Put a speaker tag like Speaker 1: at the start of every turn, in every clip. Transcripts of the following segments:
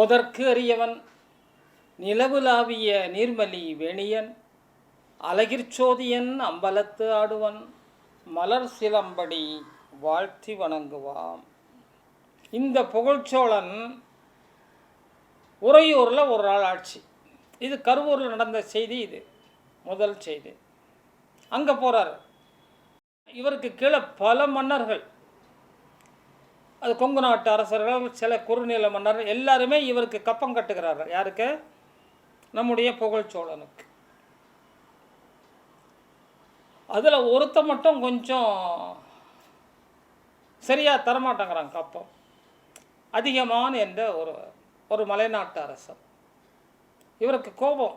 Speaker 1: ஓதற்கு அறியவன் நிலவுலாவிய நீர்மலி வேணியன் அழகிற் அம்பலத்து ஆடுவன் மலர் சிலம்படி வாழ்த்தி வணங்குவாம். இந்த புகழ்ச்சோழன் உறையூரில் ஒரு நாள் ஆட்சி. இது கருவூரில் நடந்த செய்தி. இது முதல் செய்தி. அங்கே போகிறார். இவருக்கு கீழே பல மன்னர்கள், அது கொங்கு நாட்டு அரசர்கள், சில குறுநில மன்னர்கள் எல்லாருமே இவருக்கு கப்பம் கட்டுகிறார்கள். யாருக்கு? நம்முடைய புகழ்ச்சோழனுக்கு. அதில் ஒருத்த மட்டும் கொஞ்சம் சரியாக தரமாட்டேங்கிறாங்க கப்பம். அதிகமான என்ற ஒரு மலைநாட்டு அரசர். இவருக்கு கோபம்.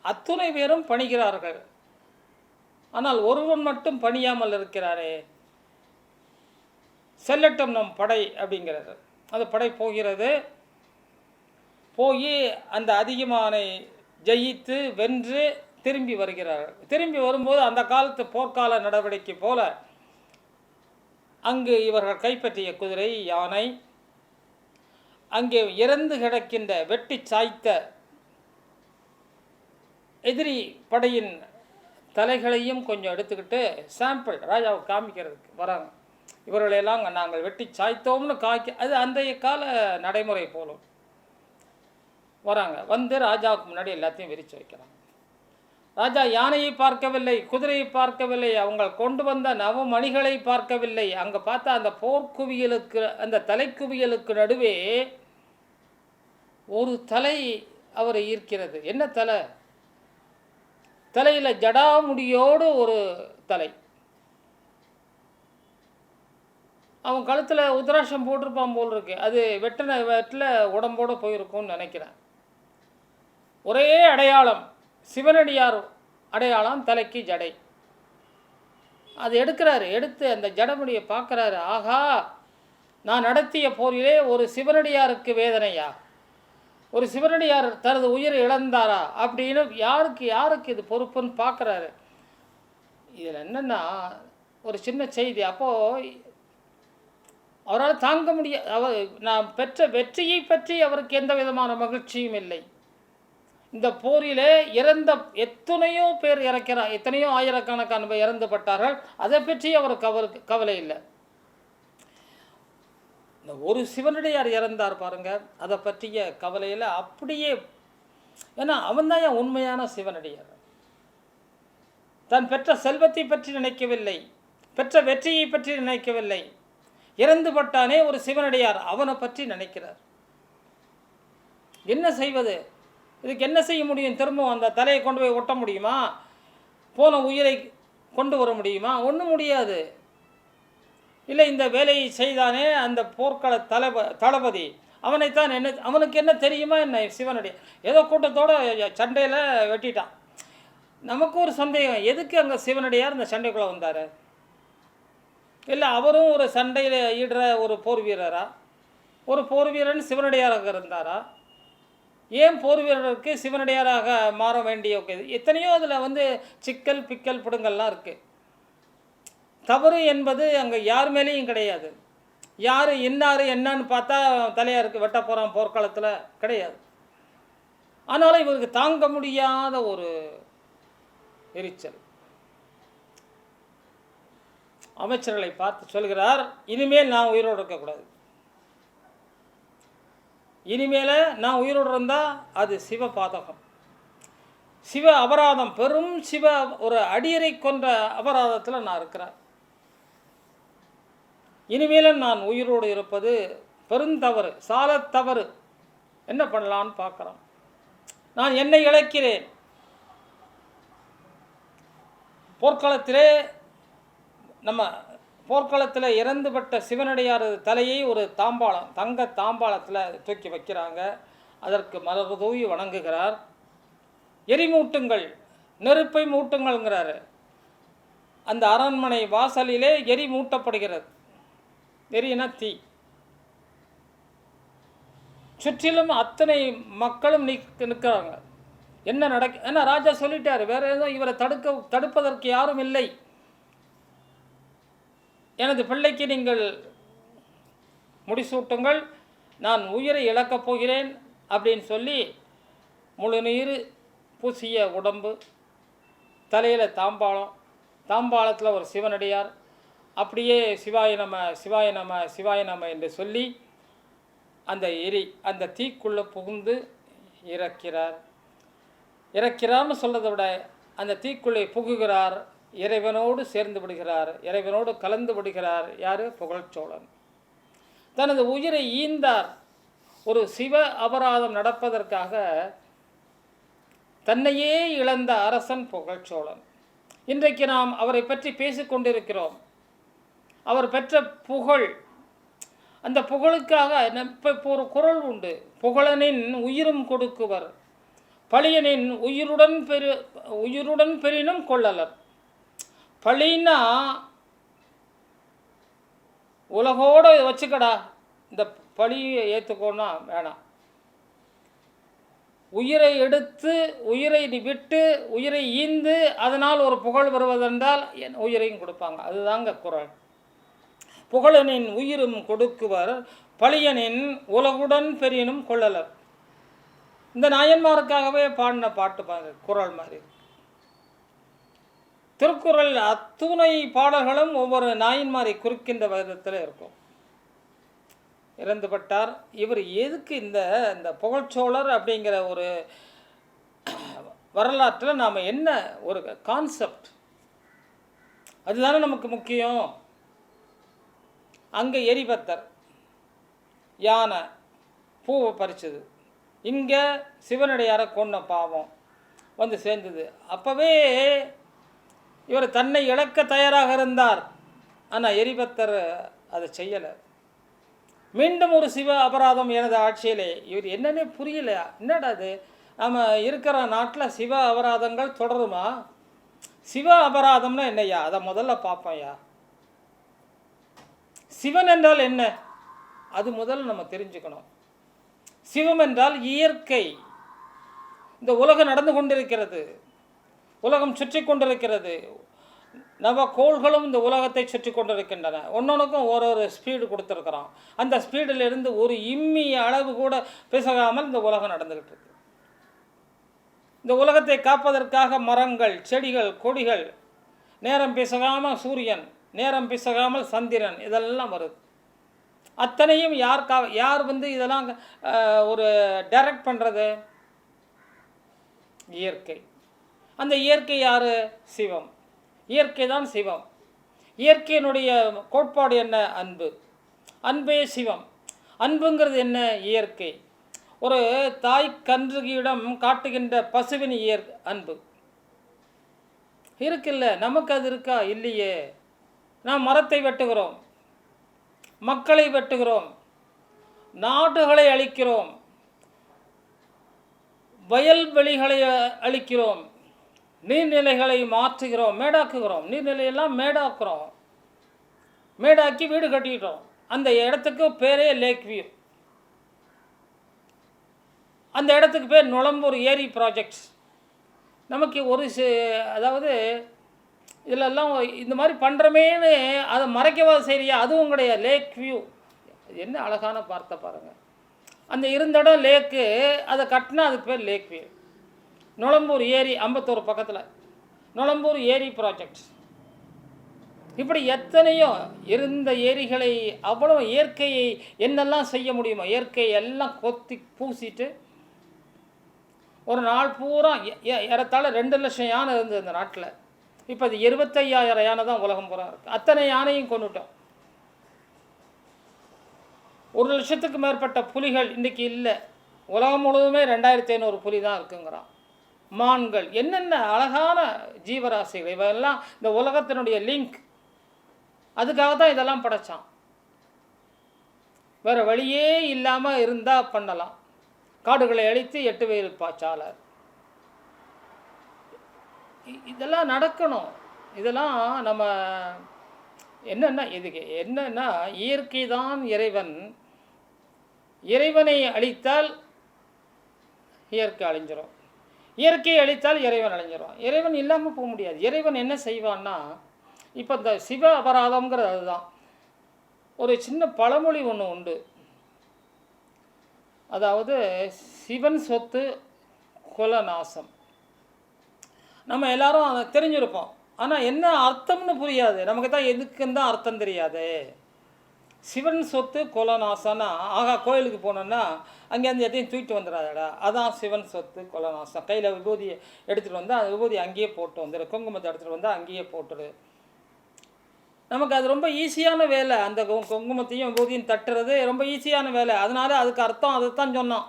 Speaker 1: அத்துணை பேரும் பணிகிறார்கள், ஆனால் ஒருவன் மட்டும் பணியாமல் இருக்கிறாரே, செல்லட்டும் நம் படை அப்படிங்கிறது. அந்த படை போகிறது. போய் அந்த அதிகமானை ஜெயித்து வென்று திரும்பி வருகிறார்கள். திரும்பி வரும்போது அந்த காலத்து போர்க்கால நடவடிக்கை போல அங்கு இவர்கள் கைப்பற்றிய குதிரை, யானை, அங்கே இறந்து கிடக்கின்ற வெட்டி சாய்த்த எதிரி படையின் தலைகளையும் கொஞ்சம் எடுத்துக்கிட்டு சாம்பிள் ராஜாவுக்கு காமிக்கிறதுக்கு வராங்க. இவர்களெல்லாம் நாங்கள் வெட்டி சாய்த்தோம்னு அது அன்றைய கால நடைமுறை போலும் வராங்க. வந்து ராஜாவுக்கு முன்னாடி எல்லாத்தையும் விரித்து வைக்கிறாங்க. ராஜா யானையை பார்க்கவில்லை, குதிரையை பார்க்கவில்லை, அவங்க கொண்டு வந்த நவமணிகளை பார்க்கவில்லை. அங்கே பார்த்தா அந்த போர்க்குவியலுக்கு, அந்த தலைக்குவியலுக்கு நடுவே ஒரு தலை அவரை ஈர்க்கிறது. என்ன தலை? தலையில் ஜடாமுடியோடு ஒரு தலை. அவன் கழுத்தில் உத்ராட்சம் போட்டிருப்பான் போல் இருக்கு. அது வெட்டில் உடம்போடு போயிருக்கும்னு நினைக்கிறேன். ஒரே அடையாளம், சிவனடியார் அடையாளம், தலைக்கு ஜடை. அது எடுக்கிறாரு. எடுத்து அந்த ஜடமுடியை பார்க்குறாரு. ஆகா, நான் நடத்திய போரிலே ஒரு சிவனடியாருக்கு வேதனையா, ஒரு சிவனடியார் தனது உயிரை இழந்தாரா அப்படின்னு யாருக்கு இது பொறுப்புன்னு பார்க்குறாரு. இதில் என்னென்னா ஒரு சின்ன செய்தி. அப்போது அவரால் தாங்க அவர் நான் பெற்ற வெற்றியை பற்றி அவருக்கு எந்த விதமான மகிழ்ச்சியும் இல்லை. இந்த போரிலே இறந்த எத்தனையோ பேர் எத்தனையோ ஆயிரக்கணக்கான பேர் இறந்துபட்டார்கள். அதை பற்றி அவருக்கு கவலை இல்லை. இந்த ஒரு சிவனடியார் இறந்தார் பாருங்க, அதை பற்றிய கவலையில் அப்படியே. ஏன்னா அவன்தான் என் உண்மையான சிவனடியார். தான் பெற்ற செல்வத்தை பற்றி நினைக்கவில்லை, பெற்ற வெற்றியை பற்றி நினைக்கவில்லை. இறந்துபட்டானே ஒரு சிவனடியார், அவனை பற்றி நினைக்கிறார். என்ன செய்வது? இதுக்கு என்ன செய்ய முடியும்? திரும்பவும் அந்த தலையை கொண்டு போய் ஒட்ட முடியுமா? போன உயிரை கொண்டு வர முடியுமா? ஒன்றும் முடியாது. இல்லை, இந்த வேலையை செய்தானே அந்த போர்க்கள தளபதி, அவனைத்தான் அவனுக்கு என்ன தெரியுமா என்ன? சிவனடியார் ஏதோ கூட்டத்தோடு சண்டையில் வெட்டிட்டான். நமக்கு ஒரு சந்தேகம், எதுக்கு அங்கே சிவனடியார் இந்த சண்டைக்குள்ளே வந்தார்? இல்லை, அவரும் ஒரு சண்டையில் ஈடுற ஒரு போர் வீரரா? ஒரு போர் வீரன் சிவனடியாராக இருந்தாரா? ஏன் போர் வீரருக்கு சிவனடியாராக மாற வேண்டிய எத்தனையோ அதில் சிக்கல் பிக்கல் பிடுங்கள்லாம் இருக்குது. தவறு என்பது அங்கே யார் மேலேயும் கிடையாது. யார் இன்னார் என்னன்னு பார்த்தா தலையாருக்கு வெட்ட போகிறான் போர்க்களத்தில் கிடையாது. ஆனாலும் இவருக்கு தாங்க முடியாத ஒரு எரிச்சல். அமைச்சர்களை பார்த்து சொல்கிறார், இனிமேல் நான் உயிரோடு இருக்கக்கூடாது. இனிமேல் நான் உயிரோடு இருந்தால் அது சிவ பாதகம், சிவ அபராதம், பெரும் சிவ ஒரு அடியரை கொன்ற அபராதத்தில் நான் இருக்கிறேன். இனிமேலும் நான் உயிரோடு இருப்பது பெருந்தவறு, சாலத்தவறு. என்ன பண்ணலான்னு பார்க்குறோம். நான் என்னை இழக்கிறேன். போர்க்களத்திலே நம்ம போர்க்களத்தில் இறந்துபட்ட சிவனடியார் தலையை ஒரு தாம்பாளம், தங்க தாம்பாளத்தில் தூக்கி வைக்கிறாங்க. அதற்கு மலர் தூவி வணங்குகிறார். எரிமூட்டுங்கள், நெருப்பை மூட்டுங்கள்ங்கிறாரு. அந்த அரண்மனை வாசலிலே எரி மூட்டப்படுகிறது. எரினா தீ. சுற்றிலும் அத்தனை மக்களும் நிற்கிறாங்க. என்ன ஏன்னா ராஜா சொல்லிட்டார், வேற எதுவும் இவரை தடுப்பதற்கு யாரும் இல்லை. எனது பிள்ளைக்கு நீங்கள் முடிசூட்டுங்கள், நான் உயிரை இழக்கப் போகிறேன், அப்படின்னு சொல்லி முழு நீர் பூசிய உடம்பு, தலையில் தாம்பாளம், தாம்பாளத்தில் ஒரு சிவனடியார், அப்படியே சிவாய நம சிவாய நம சிவாய நம என்று சொல்லி அந்த அந்த தீக்குள்ளே புகுந்து இறக்கிறார்னு சொல்கிறத விட அந்த தீக்குள்ளே புகுகிறார், இறைவனோடு சேர்ந்து விடுகிறார், இறைவனோடு கலந்து விடுகிறார். யார்? புகழ்ச்சோழன். தனது உயிரை ஈந்தார். ஒரு சிவ அபராதம் நடப்பதற்காக தன்னையே இழந்த அரசன் புகழ்ச்சோழன். இன்றைக்கு நாம் அவரை பற்றி பேசிக்கொண்டிருக்கிறோம். அவர் பெற்ற புகழ், அந்த புகழுக்காக இப்போ ஒரு குறள் உண்டு, புகழனின் உயிரும் கொடுக்குவர், பழியனின் உயிருடன் பெரினும் கொள்ளலர். பழின்னா உலகோடு வச்சுக்கடா, இந்த பழியை ஏற்றுக்கோன்னா வேணாம். உயிரை எடுத்து, உயிரை விட்டு, உயிரை ஈந்து அதனால் ஒரு புகழ் வருவதென்றால் என் உயிரையும் கொடுப்பாங்க. அதுதாங்க குறள். புகழனின் உயிரும் கொடுக்குவர், பழியனின் உலகுடன் பெரியனும் கொள்ளலர். இந்த நாயன்மாருக்காகவே பாடின பாட்டு பாருங்க, குறள் மாதிரி. திருக்குறள் அத்துணை பாடல்களும் ஒவ்வொரு நாயன்மாரை குறிக்கின்ற விதத்தில் இருக்கும். இறந்துபட்டார். இவர் எதுக்கு இந்த புகழ்ச்சோழர் அப்படிங்கிற ஒரு வரலாற்றில் நாம் என்ன ஒரு கான்செப்ட், அதுதானே நமக்கு முக்கியம். அங்கே எரிபத்தர் யானை பூவை பறிச்சது, இங்கே சிவனடியாரை கொன்ன பாவம் வந்து சேர்ந்தது. அப்போவே இவர் தன்னை இழக்க தயாராக இருந்தார். ஆனால் எரிபத்தர் அதை செய்யலை. மீண்டும் ஒரு சிவ அபராதம் எனது ஆட்சியிலே. இவர் என்னன்னே புரியல. என்னடா அது, நம்ம இருக்கிற நாட்டில் சிவ அபராதங்கள் தொடருமா? சிவ அபராதம்னா என்னையா? அதை முதல்ல பார்ப்போம்யா. சிவன் என்றால் என்ன, அது முதல்ல நம்ம தெரிஞ்சுக்கணும். சிவம் என்றால் இயற்கை. இந்த உலகம் நடந்து கொண்டிருக்கிறது, உலகம் சுற்றி கொண்டிருக்கிறது, நவகோள்களும் இந்த உலகத்தை சுற்றி கொண்டிருக்கின்றன. ஒன்னொன்றுக்கும் ஒரு ஸ்பீடு கொடுத்துருக்குறோம். அந்த ஸ்பீடிலிருந்து ஒரு இம்மி அளவு கூட பிசகாமல் இந்த உலகம் நடந்துக்கிட்டு இருக்கு. இந்த உலகத்தை காப்பதற்காக மரங்கள், செடிகள், கொடிகள், நேரம் பிசகாமல் சூரியன், நேரம் பிசகாமல் சந்திரன், இதெல்லாம் வருது. அத்தனையும் யார் இதெல்லாம் ஒரு டைரக்ட் பண்ணுறது? இயற்கை. அந்த இயற்கை யார்? சிவம். இயற்கை தான் சிவம். இயற்கையினுடைய கோட்பாடு என்ன? அன்பு. அன்பே சிவம். அன்புங்கிறது என்ன? இயற்கை. ஒரு தாய் கன்றுகியிடம் காட்டுகின்ற பசுவின் அன்பு இருக்குல்ல, நமக்கு அது இருக்கா? இல்லையே. நாம் மரத்தை வெட்டுகிறோம், மக்களை வெட்டுகிறோம், நாடுகளை அழிக்கிறோம், வயல்வெளிகளை அழிக்கிறோம், நீர்நிலைகளை மாற்றுகிறோம், மேடாக்குகிறோம். நீர்நிலையெல்லாம் மேடாக்குறோம், மேடாக்கி வீடு கட்டிக்கிறோம். அந்த இடத்துக்கு பேரே லேக் வியூ. அந்த இடத்துக்கு பேர் நுளம்பூர் ஏரி ப்ராஜெக்ட்ஸ். நமக்கு அதாவது இதிலெல்லாம் இந்த மாதிரி பண்ணுறமேனு அதை மறைக்கவா சரியா? அதுவும் கிடையாது. லேக் வியூ என்ன அழகான வார்த்தை பாருங்கள். அந்த இருந்த இடம் லேக்கு, அதை கட்டினா அதுக்கு பேர் லேக் வியூ. நுளம்பூர் ஏரி, அம்பத்தூர் பக்கத்தில் நுளம்பூர் ஏரி ப்ராஜெக்ட்ஸ். இப்படி எத்தனையோ இருந்த ஏரிகளை, அவ்வளோ இயற்கையை என்னெல்லாம் செய்ய முடியுமோ இயற்கையை எல்லாம் கொத்தி பூசிட்டு ஒரு நாள் பூரா ஏறத்தாழ 2 லட்சம் யானை இருந்தது இந்த நாட்டில். இப்போ அது 25,000 யானை தான் உலகம் பூரா இருக்குது. அத்தனை யானையும் கொண்டுட்டோம். 1 லட்சத்துக்கு மேற்பட்ட புலிகள் இன்றைக்கி இல்லை. உலகம் முழுவதுமே 2500 புலி தான் இருக்குங்கிறான். மான்கள், என்னென்ன அழகான ஜீவராசிகள். இவையெல்லாம் இந்த உலகத்தினுடைய லிங்க். அதுக்காக தான் இதெல்லாம் படைத்தான். வேறு வழியே இல்லாமல் இருந்தால் பண்ணலாம். காடுகளை அழித்து 8 வயல் பாய்ச்சாலை, இதெல்லாம் நடக்கணும். இதெல்லாம் நம்ம என்னன்னா இயற்கை தான் இறைவன். இறைவனை அழித்தால் இயற்கை அழிஞ்சிடும், இயற்கையை அழித்தால் இறைவன் அழிஞ்சிடும். இறைவன் இல்லாமல் போக முடியாது. இறைவன் என்ன செய்வான்னா, இப்போ இந்த சிவ அபராதம்ங்கிறது அதுதான். ஒரு சின்ன பழமொழி ஒன்று உண்டு. அதாவது சிவன் சொத்து குலநாசம். நம்ம எல்லாரும் அதை தெரிஞ்சிருப்போம். ஆனால் என்ன அர்த்தம்னு புரியாது. நமக்கு தான் எதுக்குன்னு தான் அர்த்தம் தெரியாது. சிவன் சொத்து குலநாசம்னா, ஆகா கோயிலுக்கு போனோன்னா அங்கேருந்து எதையும் தூக்கிட்டு வந்துடாதடா, அதான் சிவன் சொத்து குலநாசம். கையில் விபூதியை எடுத்துகிட்டு வந்தால் அந்த விபூதி அங்கேயே போட்டு வந்துடு, குங்குமத்தை எடுத்துகிட்டு வந்தால் அங்கேயே போட்டுரு. நமக்கு அது ரொம்ப ஈஸியான வேலை. அந்த குங்குமத்தையும் விபூதியும் தட்டுறது ரொம்ப ஈஸியான வேலை. அதனால அதுக்கு அர்த்தம் அதை தான் சொன்னோம்.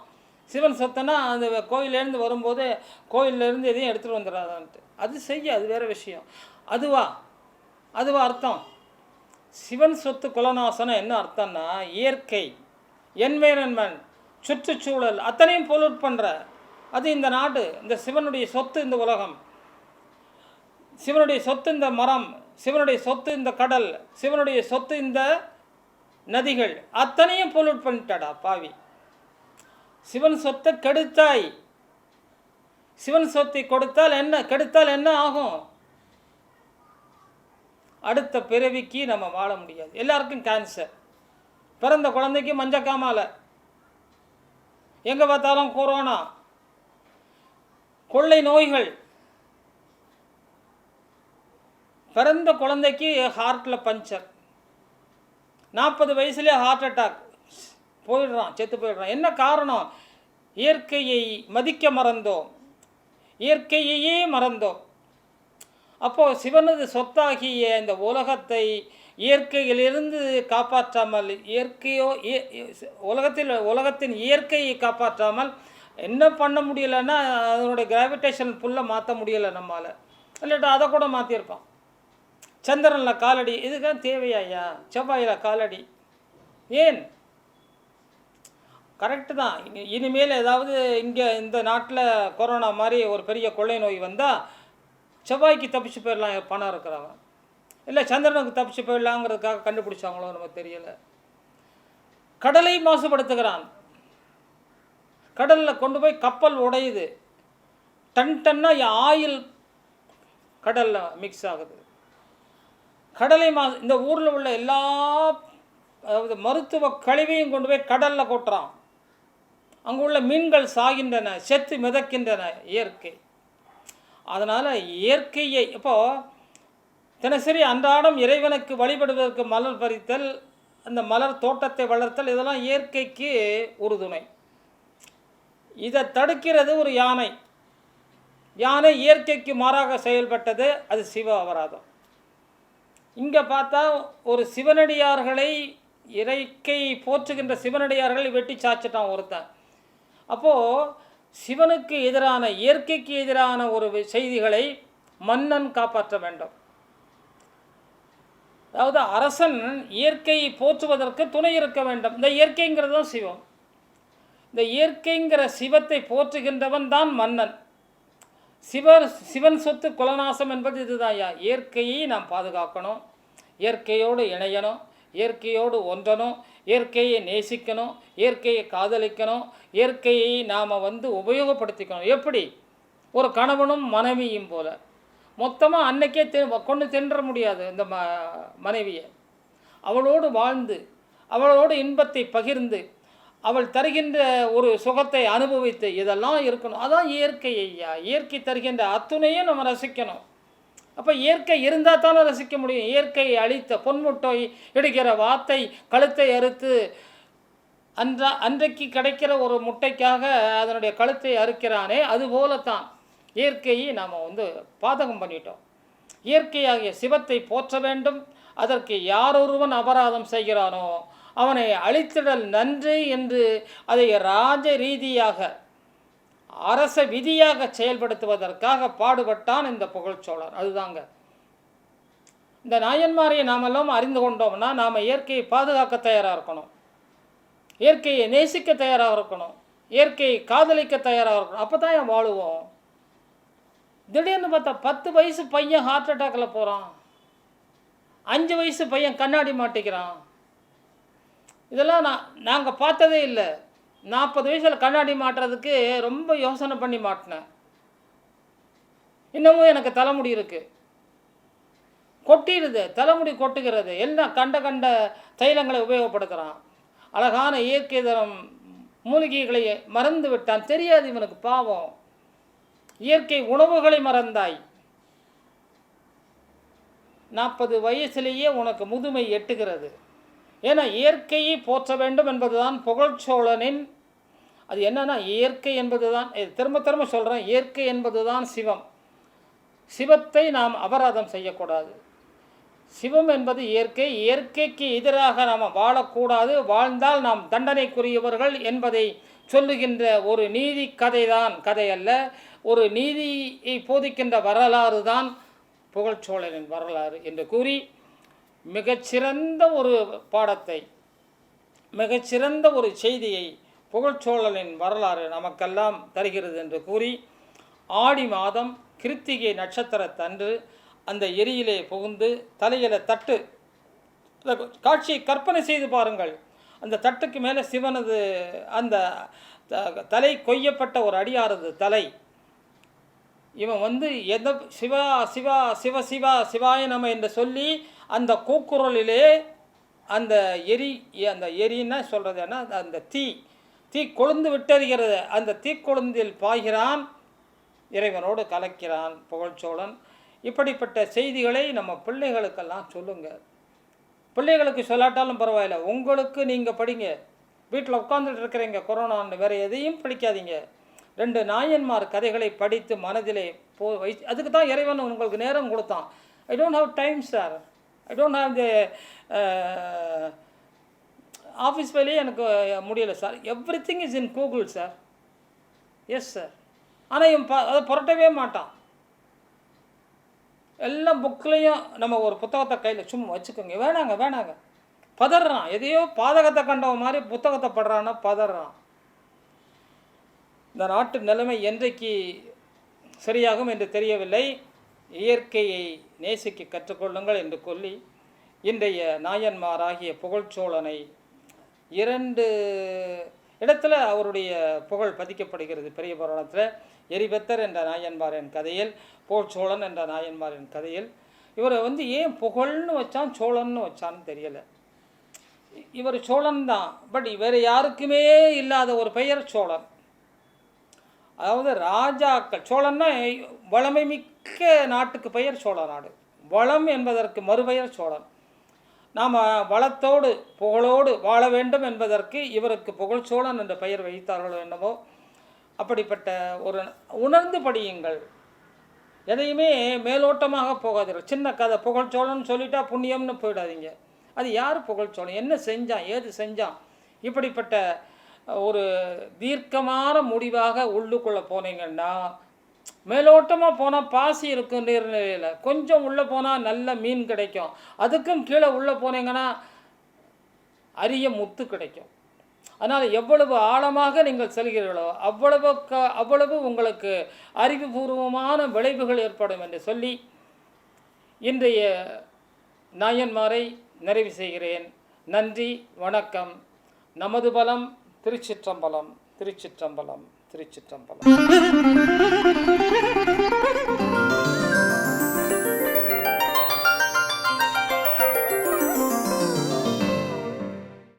Speaker 1: சிவன் சொத்துன்னா அந்த கோயிலேருந்து வரும்போது கோயிலேருந்து எதையும் எடுத்துகிட்டு வந்துடாதான்ட்டு. அது செய்ய, அது வேறு விஷயம். அதுவா அர்த்தம்? சிவன் சொத்து குலநாசனம் என்ன அர்த்தம்னா, இயற்கை, என்வைரன்மெண்ட், சுற்றுச்சூழல் அத்தனையும் பொல்யூட் பண்ணுற அது இந்த நாடு. இந்த சிவனுடைய சொத்து இந்த உலகம், சிவனுடைய சொத்து இந்த மரம், சிவனுடைய சொத்து இந்த கடல், சிவனுடைய சொத்து இந்த நதிகள், அத்தனையும் பொல்யூட் பண்ணிட்டாடா பாவி. சிவன் சொத்தை கெடுத்தாய். சிவன் சொத்தை கெடுத்தால் என்ன ஆகும்? அடுத்த பிறவிக்கு நம்ம வாழ முடியாது. எல்லாருக்கும் கேன்சர், பிறந்த குழந்தைக்கு மஞ்சக்காமாலை, எங்கே பார்த்தாலும் கொரோனா, கொள்ளை நோய்கள், பிறந்த குழந்தைக்கு ஹார்ட்டில் பஞ்சர், 40 வயசுலேயே ஹார்ட் அட்டாக், செத்து போயிடுறான். என்ன காரணம்? இயற்கையை மதிக்க மறந்தோம், இயற்கையையே மறந்தோம். அப்போது சிவனது சொத்தாகிய இந்த உலகத்தை இயற்கையிலிருந்து காப்பாற்றாமல், உலகத்தின் இயற்கையை காப்பாற்றாமல் என்ன பண்ண முடியலைன்னா, அதனுடைய கிராவிடேஷன் புல்லை மாற்ற முடியலை நம்மால். இல்லாட்டா அதை கூட மாற்றிருப்பான். சந்திரனில் காலடி, இதுதான் தேவையா? செவ்வாயில் காலடி ஏன்? கரெக்டு தான். இனிமேல் ஏதாவது இங்கே இந்த நாட்டில் கொரோனா மாதிரி ஒரு பெரிய கொள்ளை நோய் வந்தால் செவ்வாய்க்கு தப்பிச்சு போயிடலாம் பணம் இருக்கிறவங்க, இல்லை சந்திரனுக்கு தப்பிச்சு போயிடலாங்கிறதுக்காக கண்டுபிடிச்சாங்களோ நமக்கு தெரியலை. கடலை மாசுபடுத்துகிறான். கடலில் கொண்டு போய் கப்பல் உடையுது, டன்னாக ஆயில் கடலில் மிக்ஸ் ஆகுது. கடலை இந்த ஊரில் உள்ள எல்லா அதாவது மருத்துவ கழிவையும் கொண்டு போய் கடலில் கொட்டுறான். அங்கே உள்ள மீன்கள் சாகின்றன, செத்து மிதக்கின்றன. இயற்கை. அதனால் இயற்கையை இப்போது தினசரி அன்றாடம் இறைவனுக்கு வழிபடுவதற்கு மலர் பறித்தல், அந்த மலர் தோட்டத்தை வளர்த்தல், இதெல்லாம் இயற்கைக்கு உறுதுணை. இதை தடுக்கிறது ஒரு யானை. யானை இயற்கைக்கு மாறாக செயல்பட்டது, அது சிவ அபராதம். இங்கே பார்த்தா ஒரு சிவனடியார்களை, இறைக்கை போற்றுகின்ற சிவனடியார்களை வெட்டி சாச்சிட்டான் ஒருத்தன். அப்போது சிவனுக்கு எதிரான, இயற்கைக்கு எதிரான ஒரு செய்திகளை மன்னன் காப்பாற்ற வேண்டும். அதாவது அரசன் இயற்கையை போற்றுவதற்கு துணை இருக்க வேண்டும். இந்த இயற்கைங்கிறது தான் சிவம். இந்த இயற்கைங்கிற சிவத்தை போற்றுகின்றவன் தான் மன்னன். சிவன் சொத்து குலநாசம் என்பது இதுதான். இயற்கையை நாம் பாதுகாக்கணும், இயற்கையோடு இணையணும், இயற்கையோடு ஒன்றணும், இயற்கையை நேசிக்கணும், இயற்கையை காதலிக்கணும், இயற்கையை நாம் உபயோகப்படுத்திக்கணும். எப்படி? ஒரு கணவனும் மனைவியும் போல மொத்தமாக அன்னைக்கே கொண்டு தின்ற முடியாது. இந்த மனைவியை அவளோடு வாழ்ந்து, அவளோடு இன்பத்தை பகிர்ந்து, அவள் தருகின்ற ஒரு சுகத்தை அனுபவித்து இதெல்லாம் இருக்கணும். அதான் இயற்கை. இயற்கை தருகின்ற அத்துணையும் நம்ம ரசிக்கணும். அப்போ இயற்கை இருந்தால் தானே ரசிக்க முடியும். இயற்கையை அழித்த பொன்முட்டை இடுகிற வாத்தை கழுத்தை அறுத்து அன்றைக்கு கிடைக்கிற ஒரு முட்டைக்காக அதனுடைய கழுத்தை அறுக்கிறானே, அதுபோலத்தான் இயற்கையை நாம் பாதகம் பண்ணிட்டோம். இயற்கையாகிய சிவத்தை போற்ற வேண்டும். அதற்கு யாரொருவன் அபராதம் செய்கிறானோ அவனை அழித்திடல் நன்று என்று அதை ராஜ ரீதியாக, அரச விதியாக செயல்படுத்துவதற்காக பாடுபட்டான் இந்த புகழ்ச்சோழர். அதுதாங்க இந்த நாயன்மாரை நாமெல்லாம் அறிந்து கொண்டோம்னா நாம் இயற்கையை பாதுகாக்க தயாராக இருக்கணும், இயற்கையை நேசிக்க தயாராக இருக்கணும், இயற்கையை காதலிக்க தயாராக இருக்கணும். அப்போ தான் வாழுவோம். திடீர்னு பார்த்தா 10 வயசு பையன் ஹார்ட் அட்டாக்கில் போகிறான், 5 வயசு பையன் கண்ணாடி மாட்டிக்கிறான். இதெல்லாம் நாங்கள் பார்த்ததே இல்லை. 40 வயசில் கண்ணாடி மாட்டுறதுக்கு ரொம்ப யோசனை பண்ணி மாட்டினேன். இன்னமும் எனக்கு தலைமுடி இருக்குது, கொட்டிடுது, தலைமுடி கொட்டுகிறது. எல்லாம் கண்ட தைலங்களை உபயோகப்படுத்துகிறான். அழகான இயற்கை தரம் மூலிகைகளை மறந்து விட்டான், தெரியாது இவனுக்கு பாவம். இயற்கை உணவுகளை மறந்தாய். 40 வயசிலேயே உனக்கு முதுமை எட்டுகிறது. ஏன்னா இயற்கையை போற்ற வேண்டும் என்பதுதான் புகழ்ச்சோழனின். அது என்னன்னா, இயற்கை என்பது தான், திரும்ப திரும்ப சொல்கிறேன், இயற்கை என்பது தான் சிவம். சிவத்தை நாம் அபராதம் செய்யக்கூடாது. சிவம் என்பது இயற்கை. இயற்கைக்கு எதிராக நாம் வாழக்கூடாது. வாழ்ந்தால் நாம் தண்டனைக்குரியவர்கள் என்பதை சொல்லுகின்ற ஒரு நீதி கதை தான், கதை அல்ல, ஒரு நீதியை போதிக்கின்ற வரலாறு தான் புகழ்ச்சோழனின் வரலாறு என்று கூறி, மிகச்சிறந்த ஒரு பாடத்தை, மிகச்சிறந்த ஒரு செய்தியை புகழ்ச்சோழனின் வரலாறு நமக்கெல்லாம் தருகிறது என்று கூறி, ஆடி மாதம் கிருத்திகை நட்சத்திரத்தன்று அந்த எரியிலே புகுந்து தலையில தட்டு, காட்சியை கற்பனை செய்து பாருங்கள். அந்த தட்டுக்கு மேலே சிவனது அந்த தலை கொய்யப்பட்ட ஒரு அடியாரது தலை. இவன் எந்த சிவா சிவா சிவ சிவா சிவாய நம என்று சொல்லி அந்த கூக்குரலிலே அந்த எரின்னா சொல்கிறது என்ன, அந்த தீ கொழுந்து விட்டறிகிறது. அந்த தீக்கொழுந்தில் பாய்கிறான், இறைவனோடு கலக்கிறான் புகழ்ச்சோழன். இப்படிப்பட்ட செய்திகளை நம்ம பிள்ளைகளுக்கெல்லாம் சொல்லுங்கள். பிள்ளைகளுக்கு சொல்லாட்டாலும் பரவாயில்ல, உங்களுக்கு நீங்கள் படிங்க. வீட்டில் உட்காந்துட்டு இருக்கிறீங்க கொரோனான்னு, வேறு எதையும் படிக்காதீங்க. 2 நாயன்மார் கதைகளை படித்து மனதிலே அதுக்கு தான் இறைவன் உங்களுக்கு நேரம் கொடுத்தான். I don't have time sir, I don't have the office வேலையே எனக்கு முடியலை sir. Every thing is in Google sir. Yes sir. ஆனால் இவன் அதை புரட்டவே மாட்டான். எல்லாம் புக்லேயும் நம்ம ஒரு புத்தகத்தை கையில் சும்மா வச்சுக்கோங்க, வேணாங்க பதறான். எதையோ பாதகத்தை கண்டவ மாதிரி புத்தகத்தை படுறான்னா பதறான். இந்த நாட்டு நிலைமை என்றைக்கு சரியாகும் என்று தெரியவில்லை. இயற்கையை நேசிக்க கற்றுக்கொள்ளுங்கள் என்று சொல்லி, இன்றைய நாயன்மாராகிய புகழ்ச்சோழனை 2 இடத்துல அவருடைய புகழ் பதிக்கப்படுகிறது பெரிய புராணத்தில். எரிபத்தர் என்ற நாயன்மாரின் கதையில், புகழ்ச்சோழன் என்ற நாயன்மாரின் கதையில். இவரை ஏன் புகழ்னு வச்சான் சோழன்னு வச்சான்னு தெரியலை. இவர் சோழன் தான், பட் வேறு யாருக்குமே இல்லாத ஒரு பெயர் சோழன். அதாவது ராஜாக்கள், சோழன்னா வளமை மிக்க நாட்டுக்கு பெயர் சோழ நாடு. வளம் என்பதற்கு மறுபெயர் சோழன். நாம் வளத்தோடு புகழோடு வாழ வேண்டும் என்பதற்கு இவருக்கு புகழ்ச்சோழன் என்ற பெயர் வைத்தார்களோ என்னவோ. அப்படிப்பட்ட ஒரு உணர்ந்து படியுங்கள். எதையுமே மேலோட்டமாக போகாதீர்கள். சின்ன கதை புகழ்ச்சோழன் சொல்லிட்டா புண்ணியம்னு போயிடாதீங்க. அது யார் புகழ்ச்சோழன், என்ன செஞ்சான், ஏது செஞ்சான், இப்படிப்பட்ட ஒரு தீர்க்கமான முடிவாக உள்ளுக்குள்ளே போனீங்கன்னா, மேலோட்டமாக போனால் பாசி இருக்கும் நீர்நிலையில், கொஞ்சம் உள்ளே போனால் நல்ல மீன் கிடைக்கும், அதுக்கும் கீழே உள்ளே போனீங்கன்னா அரிய முத்து கிடைக்கும். அதனால் எவ்வளவு ஆழமாக நீங்கள் செல்கிறீர்களோ அவ்வளவு உங்களுக்கு அறிவுபூர்வமான விளைவுகள் ஏற்படும் என்று சொல்லி இன்றைய நாயன்மாரை நிறைவு செய்கிறேன். நன்றி, வணக்கம். நமது பலம் திருச்சிற்றம்பலம், திருச்சிற்றம்பலம், திருச்சிற்றம்பலம்.